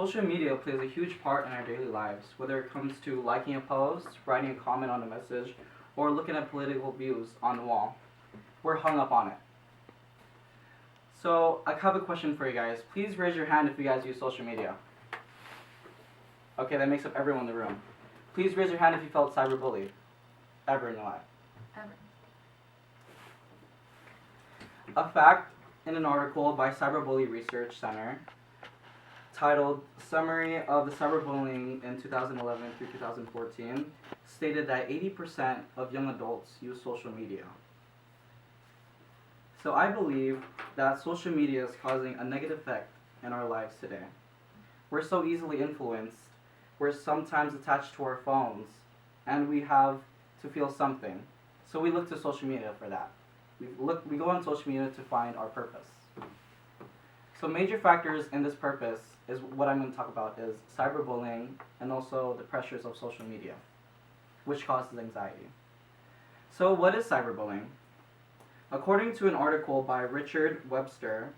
Social media plays a huge part in our daily lives, whether it comes to liking a post, writing a comment on a message, or looking at political views on the wall. We're hung up on it. So I have a question for you guys. Please raise your hand if you guys use social media. Okay, that makes up everyone in the room. Please raise your hand if you felt cyberbullied ever in your life. Ever. A fact in an article by Cyberbully Research Center titled Summary of the Cyberbullying in 2011 through 2014 stated that 80% of young adults use social media. So I believe that social media is causing a negative effect in our lives today. We're so easily influenced. We're sometimes attached to our phones, and we have to feel something. So we look to social media for that. We go on social media to find our purpose. So major factors in this purpose is what I'm going to talk about is cyberbullying and also the pressures of social media, which causes anxiety. So what is cyberbullying? According to an article by Richard Webster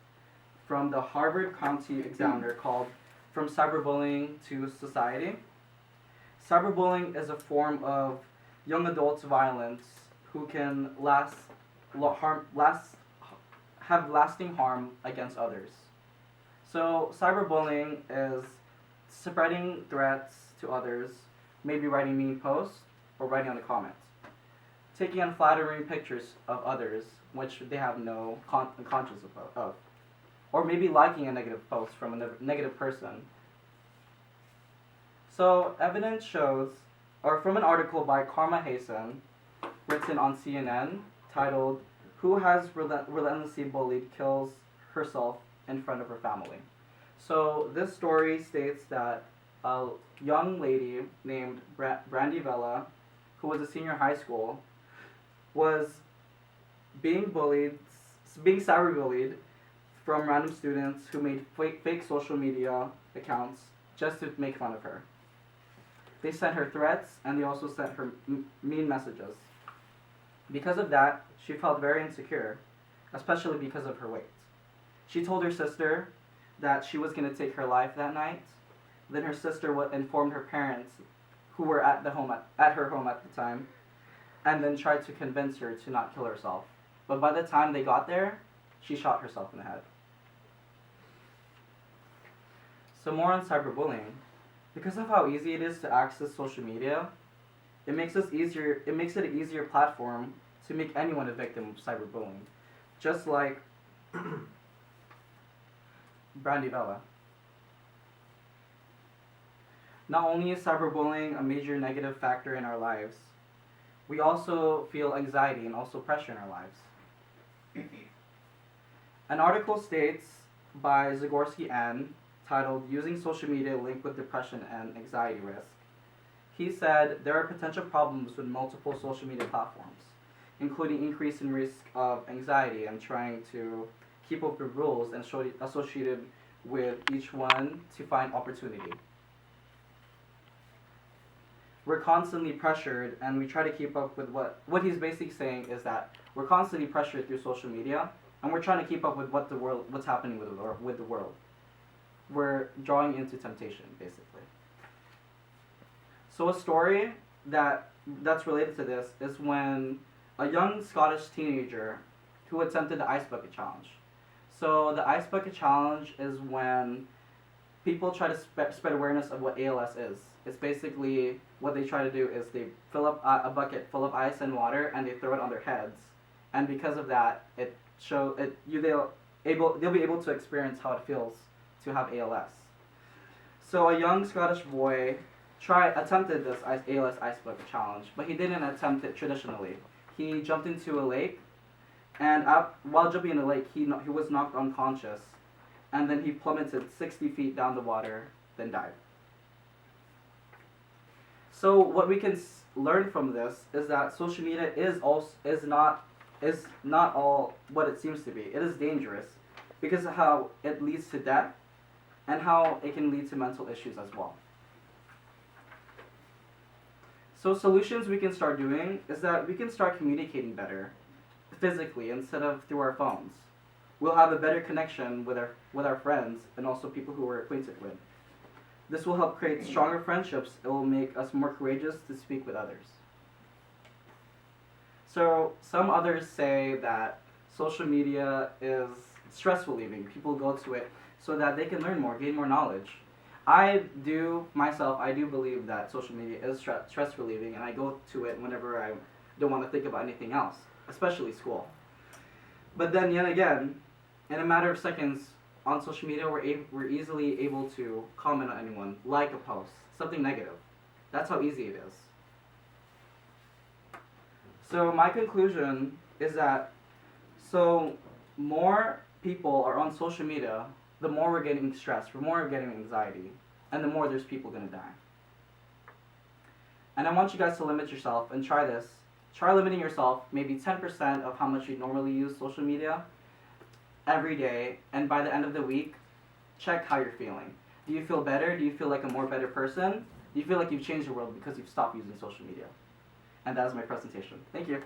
from the Harvard County Examiner called From Cyberbullying to Society, cyberbullying is a form of young adults' violence who can have lasting harm against others. So cyberbullying is spreading threats to others, maybe writing mean posts or writing on the comments, taking unflattering pictures of others which they have no conscience of, or maybe liking a negative post from a negative person. So evidence shows, or from an article by Karma Hassan, written on CNN, titled, Who Has Relentlessly Bullied Kills Herself in Front of Her Family. So this story states that a young lady named Brandy Vella, who was a senior in high school, was being cyberbullied from random students who made fake social media accounts just to make fun of her. They sent her threats and they also sent her mean messages. Because of that, she felt very insecure, especially because of her weight. She told her sister that she was going to take her life that night. Then her sister informed her parents, who were at her home at the time, and then tried to convince her to not kill herself. But by the time they got there, she shot herself in the head. So more on cyberbullying. Because of how easy it is to access social media, it makes it an easier platform to make anyone a victim of cyberbullying. Just like Brandy Vella. Not only is cyberbullying a major negative factor in our lives, we also feel anxiety and also pressure in our lives. An article states by Zagorski N, titled Using Social Media Linked with Depression and Anxiety Risk. He said there are potential problems with multiple social media platforms, including increase in risk of anxiety and trying to keep up with rules and associated with each one to find opportunity. We're constantly pressured, and we try to keep up with what he's basically saying is that we're constantly pressured through social media, and we're trying to keep up with what's happening with the world. We're drawing into temptation, basically. So a story that's related to this is when a young Scottish teenager who attempted the ice bucket challenge. So the ice bucket challenge is when people try to spread awareness of what ALS is. It's basically what they try to do is they fill up a bucket full of ice and water and they throw it on their heads, and because of that, they'll be able to experience how it feels to have ALS. So a young Scottish boy attempted this ALS ice bucket challenge, but he didn't attempt it traditionally. He jumped into a lake, and while jumping in the lake, he was knocked unconscious, and then he plummeted 60 feet down the water, then died. So what we can learn from this is that social media is not all what it seems to be. It is dangerous because of how it leads to death and how it can lead to mental issues as well. So solutions we can start doing is that we can start communicating better physically instead of through our phones. We'll have a better connection with our friends and also people who we're acquainted with. This will help create stronger friendships. It will make us more courageous to speak with others. So some others say that social media is stress relieving. People go to it so that they can learn more, gain more knowledge. I do believe that social media is stress relieving, and I go to it whenever I don't want to think about anything else, especially school. But then yet again, in a matter of seconds on social media, we're easily able to comment on anyone, like a post, something negative. That's how easy it is. So my conclusion is that more people are on social media, the more we're getting stressed, the more we're getting anxiety, and the more there's people going to die. And I want you guys to limit yourself and try this. Try limiting yourself maybe 10% of how much you normally use social media every day, and by the end of the week, check how you're feeling. Do you feel better? Do you feel like a more better person? Do you feel like you've changed the world because you've stopped using social media? And that is my presentation. Thank you.